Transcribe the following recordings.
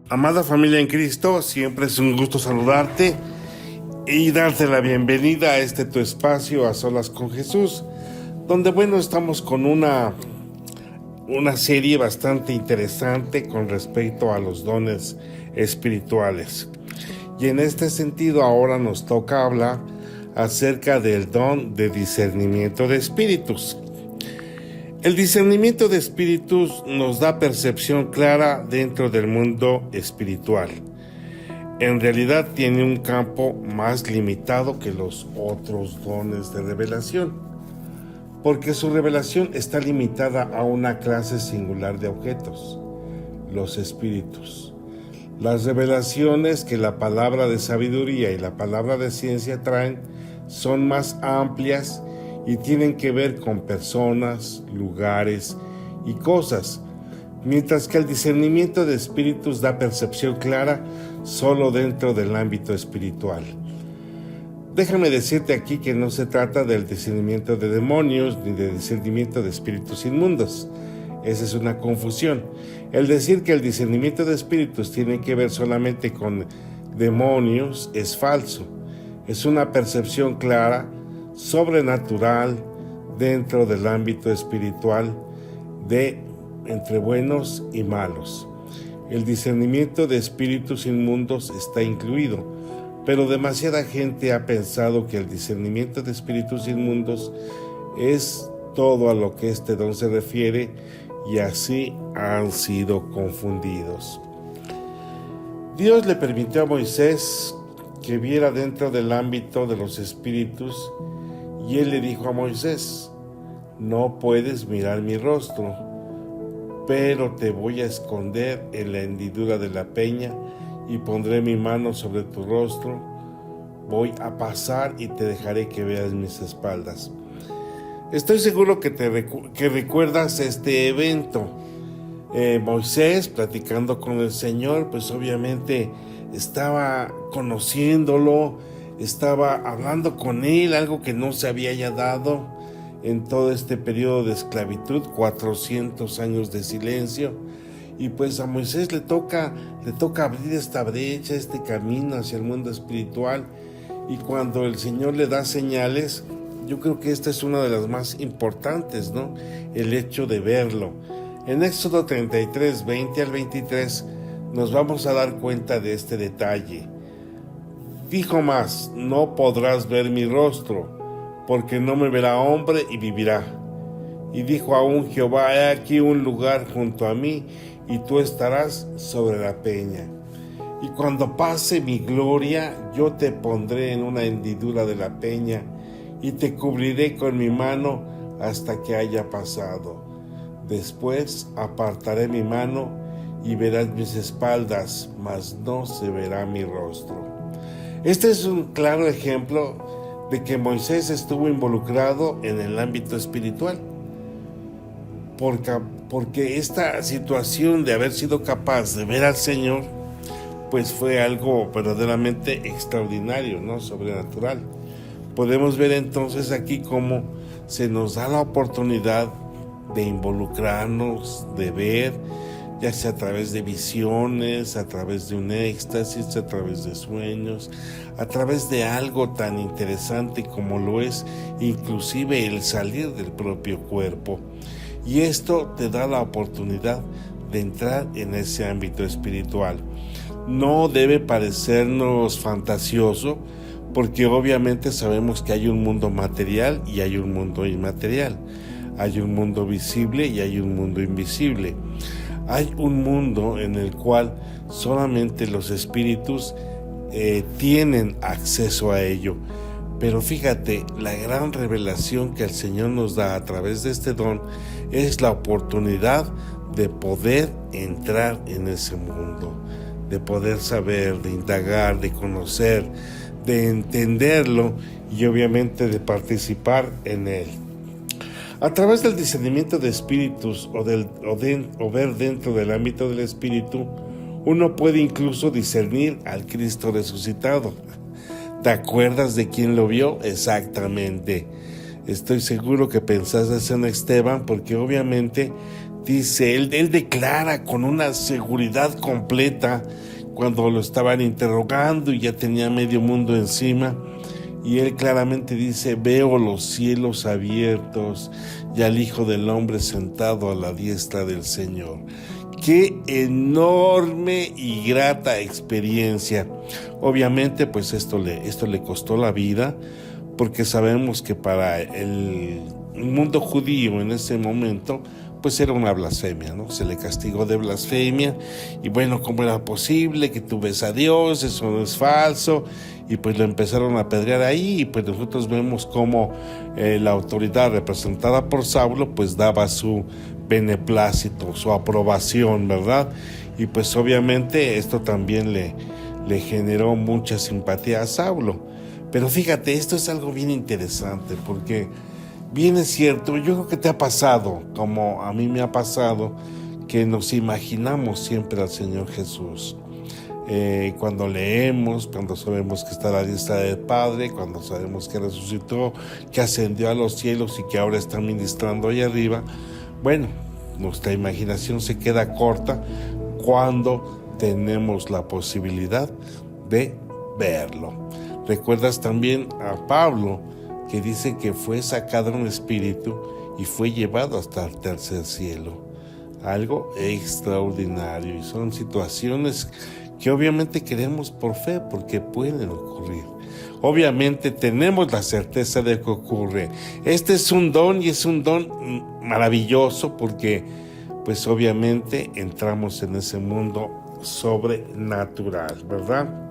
Amada familia en Cristo, siempre es un gusto saludarte y darte la bienvenida a tu espacio a solas con Jesús, donde estamos con una serie bastante interesante con respecto a los dones espirituales. Y en este sentido ahora nos toca hablar acerca del don de discernimiento de espíritus. El discernimiento de espíritus nos da percepción clara dentro del mundo espiritual. En realidad tiene un campo más limitado que los otros dones de revelación, porque su revelación está limitada a una clase singular de objetos, los espíritus. Las revelaciones que la palabra de sabiduría y la palabra de ciencia traen son más amplias y tienen que ver con personas, lugares y cosas, mientras que el discernimiento de espíritus da percepción clara solo dentro del ámbito espiritual. Déjame decirte aquí que no se trata del discernimiento de demonios ni de discernimiento de espíritus inmundos. Esa es una confusión. El decir que el discernimiento de espíritus tiene que ver solamente con demonios es falso. Es una percepción clara, sobrenatural, dentro del ámbito espiritual de entre buenos y malos. El discernimiento de espíritus inmundos está incluido, pero demasiada gente ha pensado que el discernimiento de espíritus inmundos es todo a lo que este don se refiere y así han sido confundidos. Dios le permitió a Moisés que viera dentro del ámbito de los espíritus y él le dijo a Moisés: no puedes mirar mi rostro, pero te voy a esconder en la hendidura de la peña y pondré mi mano sobre tu rostro. Voy a pasar y te dejaré que veas mis espaldas. Estoy seguro que recuerdas este evento. Moisés, platicando con el Señor, pues obviamente estaba conociéndolo, estaba hablando con él, algo que no se había ya dado en todo este periodo de esclavitud, 400 años de silencio. Y pues a Moisés le toca abrir esta brecha, este camino hacia el mundo espiritual. Y cuando el Señor le da señales, yo creo que esta es una de las más importantes, ¿no? El hecho de verlo. En Éxodo 33, 20 al 23, nos vamos a dar cuenta de este detalle. Dijo más: no podrás ver mi rostro, porque no me verá hombre y vivirá. Y dijo aún Jehová: he aquí un lugar junto a mí, y tú estarás sobre la peña. Y cuando pase mi gloria, yo te pondré en una hendidura de la peña, y te cubriré con mi mano hasta que haya pasado. Después apartaré mi mano, y verás mis espaldas, mas no se verá mi rostro. Este es un claro ejemplo de que Moisés estuvo involucrado en el ámbito espiritual, porque esta situación de haber sido capaz de ver al Señor, pues fue algo verdaderamente extraordinario, ¿no? Sobrenatural. Podemos ver entonces aquí cómo se nos da la oportunidad de involucrarnos, de ver, ya sea a través de visiones, a través de un éxtasis, a través de sueños, a través de algo tan interesante como lo es inclusive el salir del propio cuerpo. Y esto te da la oportunidad de entrar en ese ámbito espiritual. No debe parecernos fantasioso, porque obviamente sabemos que hay un mundo material y hay un mundo inmaterial. Hay un mundo visible y hay un mundo invisible. Hay un mundo en el cual solamente los espíritus tienen acceso a ello. Pero fíjate, la gran revelación que el Señor nos da a través de este don es la oportunidad de poder entrar en ese mundo, de poder saber, de indagar, de conocer, de entenderlo y obviamente de participar en él. A través del discernimiento de espíritus o ver dentro del ámbito del espíritu, uno puede incluso discernir al Cristo resucitado. ¿Te acuerdas de quién lo vio? Exactamente. Estoy seguro que pensaste en Esteban, porque obviamente Dice, él declara con una seguridad completa cuando lo estaban interrogando y ya tenía medio mundo encima. Y él claramente dice, veo los cielos abiertos y al Hijo del Hombre sentado a la diestra del Señor. Qué enorme y grata experiencia. Obviamente, pues esto le costó la vida, porque sabemos que para el mundo judío en ese momento, pues era una blasfemia, ¿no? Se le castigó de blasfemia, y bueno, ¿cómo era posible que tú ves a Dios? Eso no es falso, y pues lo empezaron a apedrear ahí, y pues nosotros vemos cómo la autoridad representada por Saulo, pues daba su beneplácito, su aprobación, ¿verdad? Y pues obviamente esto también le generó mucha simpatía a Saulo. Pero fíjate, esto es algo bien interesante, porque bien es cierto, yo creo que te ha pasado, como a mí me ha pasado, que nos imaginamos siempre al Señor Jesús. Cuando leemos, cuando sabemos que está a la diestra del Padre, cuando sabemos que resucitó, que ascendió a los cielos y que ahora está ministrando ahí arriba, bueno, nuestra imaginación se queda corta cuando tenemos la posibilidad de verlo. ¿Recuerdas también a Pablo, que dice que fue sacado un espíritu y fue llevado hasta el tercer cielo? Algo extraordinario, y son situaciones que obviamente queremos por fe, porque pueden ocurrir. Obviamente tenemos la certeza de que ocurre. Este es un don, y es un don maravilloso, porque pues obviamente entramos en ese mundo sobrenatural, ¿verdad?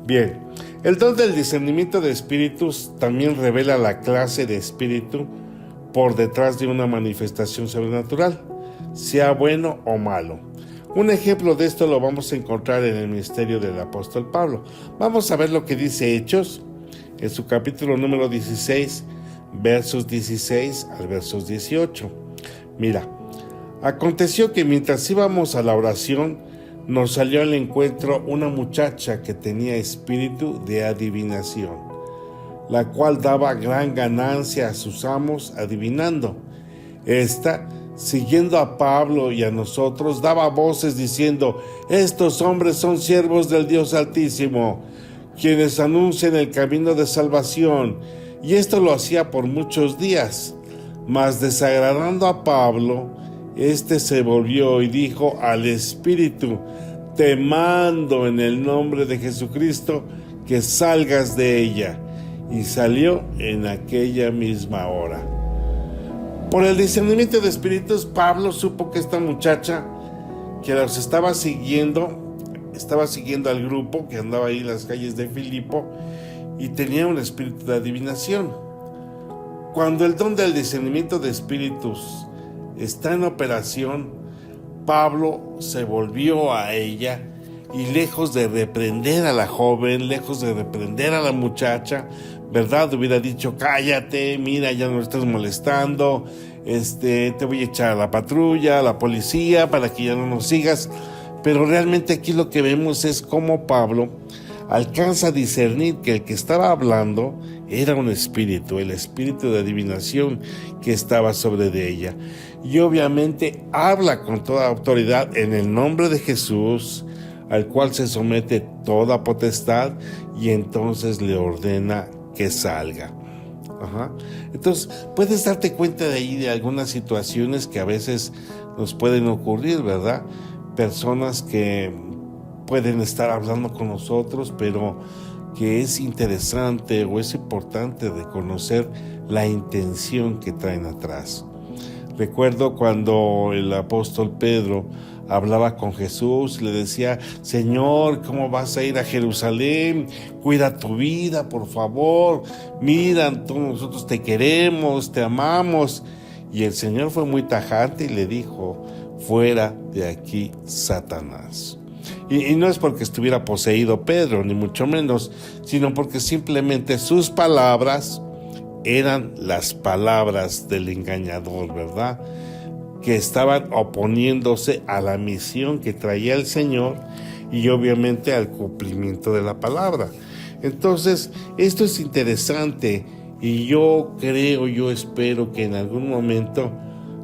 Bien, el don del discernimiento de espíritus también revela la clase de espíritu por detrás de una manifestación sobrenatural, sea bueno o malo. Un ejemplo de esto lo vamos a encontrar en el ministerio del apóstol Pablo. Vamos a ver lo que dice Hechos, en su capítulo número 16, versos 16 al versos 18. Mira, aconteció que mientras íbamos a la oración, nos salió al encuentro una muchacha que tenía espíritu de adivinación, la cual daba gran ganancia a sus amos adivinando. Esta, siguiendo a Pablo y a nosotros, daba voces diciendo: estos hombres son siervos del Dios Altísimo, quienes anuncian el camino de salvación. Y esto lo hacía por muchos días. Mas desagradando a Pablo, este se volvió y dijo al espíritu: te mando en el nombre de Jesucristo que salgas de ella. Y salió en aquella misma hora. Por el discernimiento de espíritus, Pablo supo que esta muchacha que los estaba siguiendo al grupo que andaba ahí en las calles de Filipo, y tenía un espíritu de adivinación. Cuando el don del discernimiento de espíritus está en operación, Pablo se volvió a ella, y lejos de reprender a la joven, lejos de reprender a la muchacha, ¿verdad? Hubiera dicho: cállate, mira, ya no estás molestando, te voy a echar a la patrulla, a la policía, para que ya no nos sigas. Pero realmente aquí lo que vemos es cómo Pablo alcanza a discernir que el que estaba hablando era un espíritu, el espíritu de adivinación que estaba sobre de ella. Y obviamente habla con toda autoridad en el nombre de Jesús, al cual se somete toda potestad, y entonces le ordena que salga. Entonces puedes darte cuenta de ahí de algunas situaciones que a veces nos pueden ocurrir, ¿verdad? Personas que pueden estar hablando con nosotros, pero que es interesante o es importante reconocer la intención que traen atrás. Recuerdo cuando el apóstol Pedro hablaba con Jesús, le decía: Señor, ¿cómo vas a ir a Jerusalén? Cuida tu vida, por favor. Mira, nosotros te queremos, te amamos. Y el Señor fue muy tajante y le dijo: fuera de aquí, Satanás. Y no es porque estuviera poseído Pedro, ni mucho menos, sino porque simplemente sus palabras eran las palabras del engañador, ¿verdad? Que estaban oponiéndose a la misión que traía el Señor, y obviamente al cumplimiento de la palabra. Entonces, esto es interesante, y yo espero que en algún momento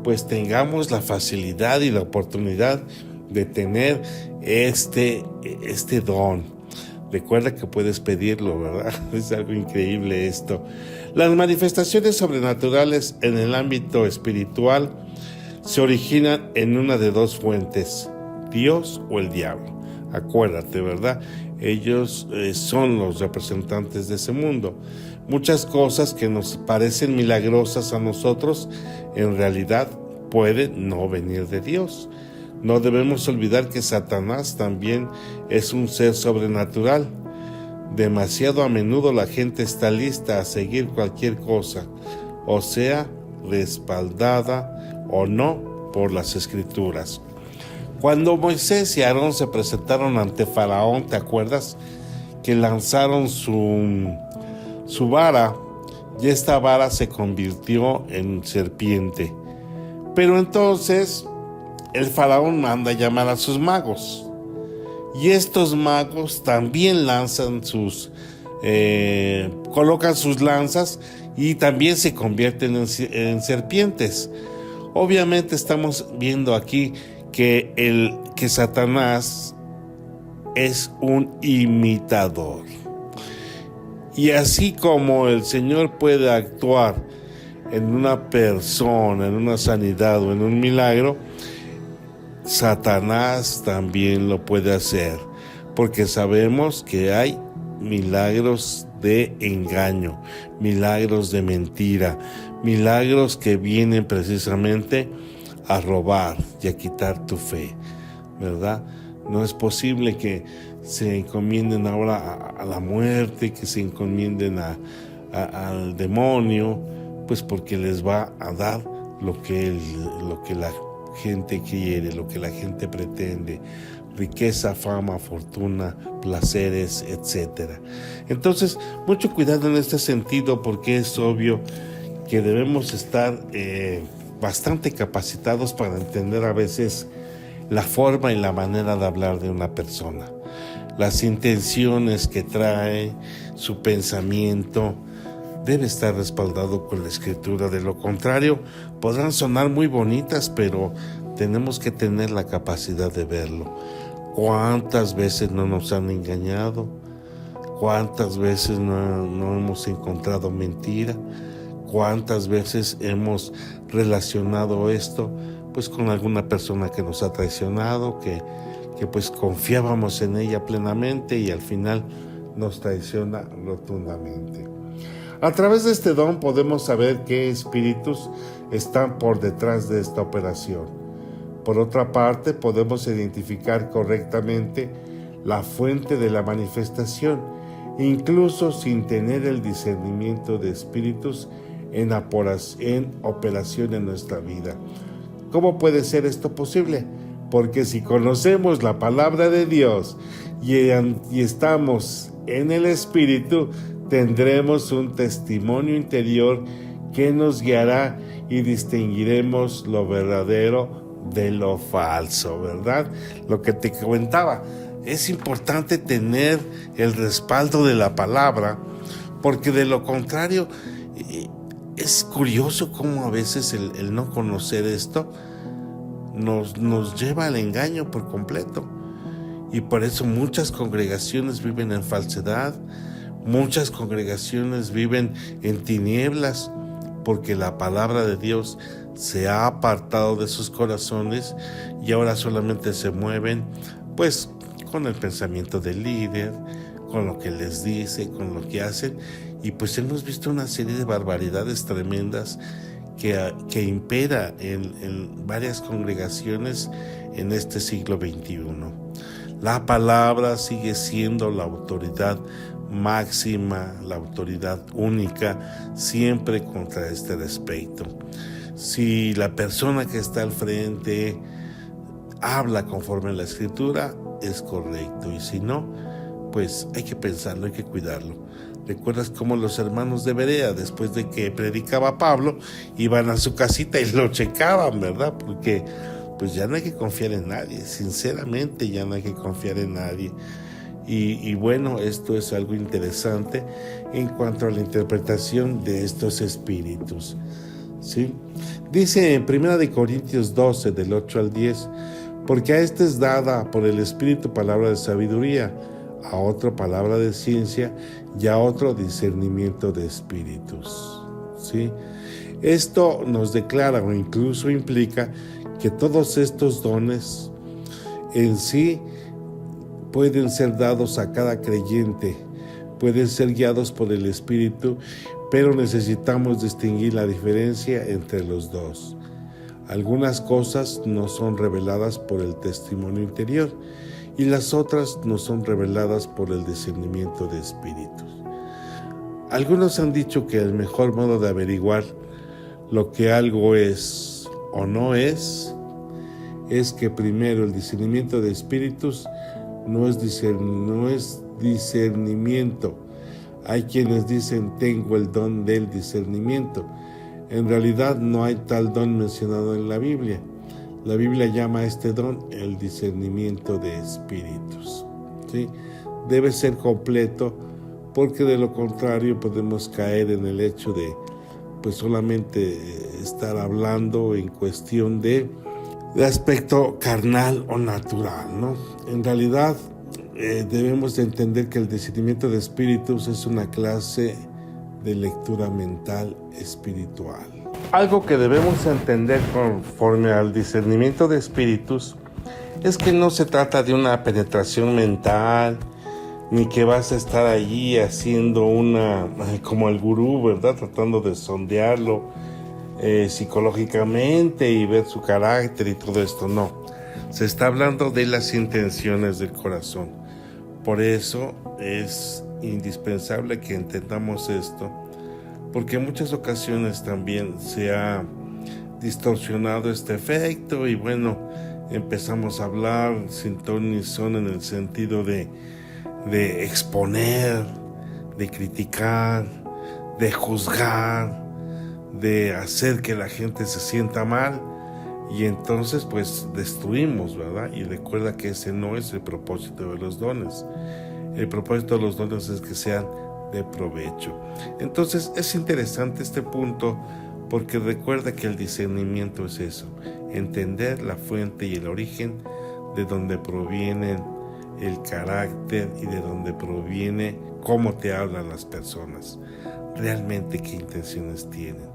pues tengamos la facilidad y la oportunidad de tener este don. Recuerda que puedes pedirlo, ¿verdad? Es algo increíble esto. Las manifestaciones sobrenaturales en el ámbito espiritual se originan en una de dos fuentes, Dios o el diablo. Acuérdate, ¿verdad? Ellos son los representantes de ese mundo. Muchas cosas que nos parecen milagrosas a nosotros, en realidad pueden no venir de Dios. No debemos olvidar que Satanás también es un ser sobrenatural. Demasiado a menudo la gente está lista a seguir cualquier cosa, o sea, respaldada o no por las Escrituras. Cuando Moisés y Aarón se presentaron ante Faraón, ¿te acuerdas? Que lanzaron su vara, y esta vara se convirtió en serpiente. Pero entonces el Faraón manda llamar a sus magos, y estos magos también lanzan colocan sus lanzas y también se convierten en serpientes. Obviamente estamos viendo aquí que Satanás es un imitador. Y así como el Señor puede actuar en una persona, en una sanidad o en un milagro, Satanás también lo puede hacer, porque sabemos que hay milagros de engaño, milagros de mentira, milagros que vienen precisamente a robar y a quitar tu fe, ¿verdad? No es posible que se encomienden ahora a la muerte, que se encomienden al demonio, pues porque les va a dar lo que la gente quiere, lo que la gente pretende: riqueza, fama, fortuna, placeres, etc. Entonces, mucho cuidado en este sentido, porque es obvio que debemos estar bastante capacitados para entender a veces la forma y la manera de hablar de una persona, las intenciones que trae, su pensamiento. Debe estar respaldado con la Escritura. De lo contrario, podrán sonar muy bonitas, pero tenemos que tener la capacidad de verlo. ¿Cuántas veces no nos han engañado? ¿Cuántas veces no hemos encontrado mentira? ¿Cuántas veces hemos relacionado esto pues con alguna persona que nos ha traicionado, que pues confiábamos en ella plenamente y al final nos traiciona rotundamente? A través de este don podemos saber qué espíritus están por detrás de esta operación. Por otra parte, podemos identificar correctamente la fuente de la manifestación, incluso sin tener el discernimiento de espíritus en operación en nuestra vida. ¿Cómo puede ser esto posible? Porque si conocemos la palabra de Dios y estamos en el Espíritu, tendremos un testimonio interior que nos guiará y distinguiremos lo verdadero de lo falso, ¿verdad? Lo que te comentaba, es importante tener el respaldo de la palabra, porque de lo contrario, es curioso cómo a veces el no conocer esto nos lleva al engaño por completo. Y por eso muchas congregaciones viven en falsedad, muchas congregaciones viven en tinieblas, porque la palabra de Dios se ha apartado de sus corazones y ahora solamente se mueven pues con el pensamiento del líder, con lo que les dice, con lo que hacen, y pues hemos visto una serie de barbaridades tremendas que impera en varias congregaciones en este siglo XXI. La palabra sigue siendo la autoridad máxima, la autoridad única, siempre contra este respecto. Si la persona que está al frente habla conforme a la Escritura, es correcto, y si no, pues hay que pensarlo, hay que cuidarlo. ¿Recuerdas cómo los hermanos de Berea, después de que predicaba Pablo, iban a su casita y lo checaban, ¿verdad? Porque pues ya no hay que confiar en nadie, sinceramente ya no hay que confiar en nadie. Y bueno, esto es algo interesante en cuanto a la interpretación de estos espíritus. ¿sí? Dice en 1 Corintios 12, del 8 al 10, porque a este es dada por el Espíritu palabra de sabiduría, a otro palabra de ciencia y a otro discernimiento de espíritus, ¿sí? Esto nos declara o incluso implica que todos estos dones en sí pueden ser dados a cada creyente, pueden ser guiados por el Espíritu, pero necesitamos distinguir la diferencia entre los dos. Algunas cosas no son reveladas por el testimonio interior y las otras no son reveladas por el discernimiento de espíritus. Algunos han dicho que el mejor modo de averiguar lo que algo es o no es que primero el discernimiento de espíritus no es discernimiento. Hay quienes dicen tengo el don del discernimiento. En realidad no hay tal don mencionado en la Biblia. La Biblia llama a este don el discernimiento de espíritus, ¿sí? Debe ser completo, porque de lo contrario podemos caer en el hecho de solamente estar hablando en cuestión de aspecto carnal o natural, ¿no? En realidad debemos de entender que el discernimiento de espíritus es una clase de lectura mental espiritual. Algo que debemos entender conforme al discernimiento de espíritus es que no se trata de una penetración mental, ni que vas a estar allí haciendo como el gurú, ¿verdad? Tratando de sondearlo psicológicamente y ver su carácter y todo esto. No, se está hablando de las intenciones del corazón. Por eso es indispensable que entendamos esto, porque en muchas ocasiones también se ha distorsionado este efecto y empezamos a hablar sin ton ni son en el sentido de exponer, de criticar, de juzgar, de hacer que la gente se sienta mal, y entonces destruimos, ¿verdad? Y recuerda que ese no es el propósito de los dones. El propósito de los dones es que sean de provecho. Entonces es interesante este punto, porque recuerda que el discernimiento es eso: entender la fuente y el origen de donde provienen el carácter y de donde proviene cómo te hablan las personas, realmente qué intenciones tienen.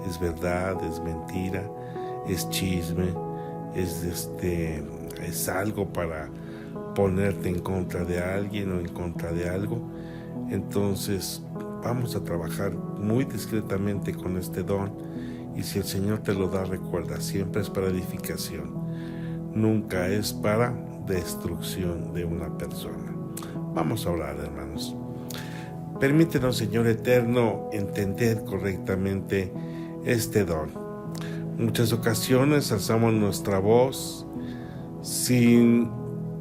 ¿Es verdad? ¿Es mentira? ¿Es chisme? ¿Es algo para ponerte en contra de alguien o en contra de algo? Entonces vamos a trabajar muy discretamente con este don, y si el Señor te lo da, recuerda, siempre es para edificación, nunca es para destrucción de una persona. Vamos a orar, hermanos. Permítenos, Señor eterno, entender correctamente este don. Muchas ocasiones alzamos nuestra voz sin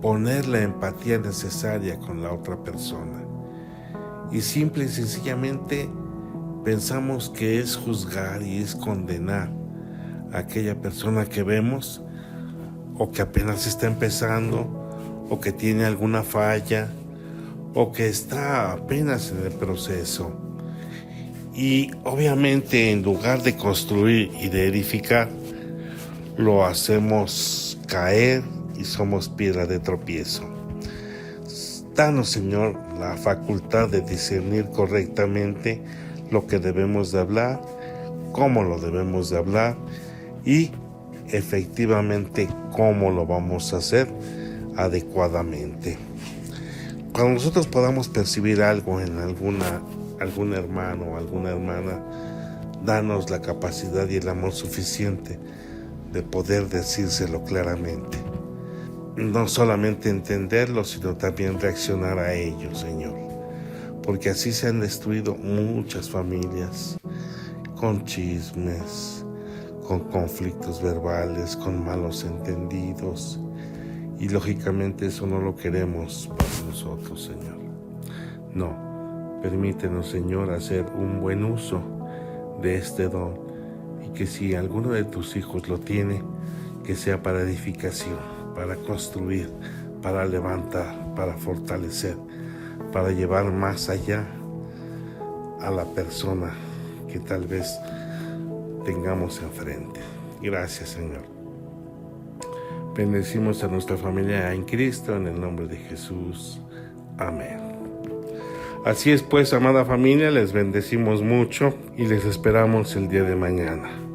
poner la empatía necesaria con la otra persona, y simple y sencillamente pensamos que es juzgar y es condenar a aquella persona que vemos, o que apenas está empezando, o que tiene alguna falla, o que está apenas en el proceso. Y obviamente, en lugar de construir y de edificar, lo hacemos caer y somos piedra de tropiezo. Danos, Señor, la facultad de discernir correctamente lo que debemos de hablar, cómo lo debemos de hablar y efectivamente cómo lo vamos a hacer adecuadamente. Cuando nosotros podamos percibir algo en algún hermano o alguna hermana, danos la capacidad y el amor suficiente de poder decírselo claramente. No solamente entenderlo, sino también reaccionar a ello, Señor. Porque así se han destruido muchas familias, con chismes, con conflictos verbales, con malos entendidos. Y lógicamente eso no lo queremos para nosotros, Señor. No, permítenos, Señor, hacer un buen uso de este don, y que si alguno de tus hijos lo tiene, que sea para edificación, para construir, para levantar, para fortalecer, para llevar más allá a la persona que tal vez tengamos enfrente. Gracias, Señor. Bendecimos a nuestra familia en Cristo, en el nombre de Jesús. Amén. Así es pues, amada familia, les bendecimos mucho y les esperamos el día de mañana.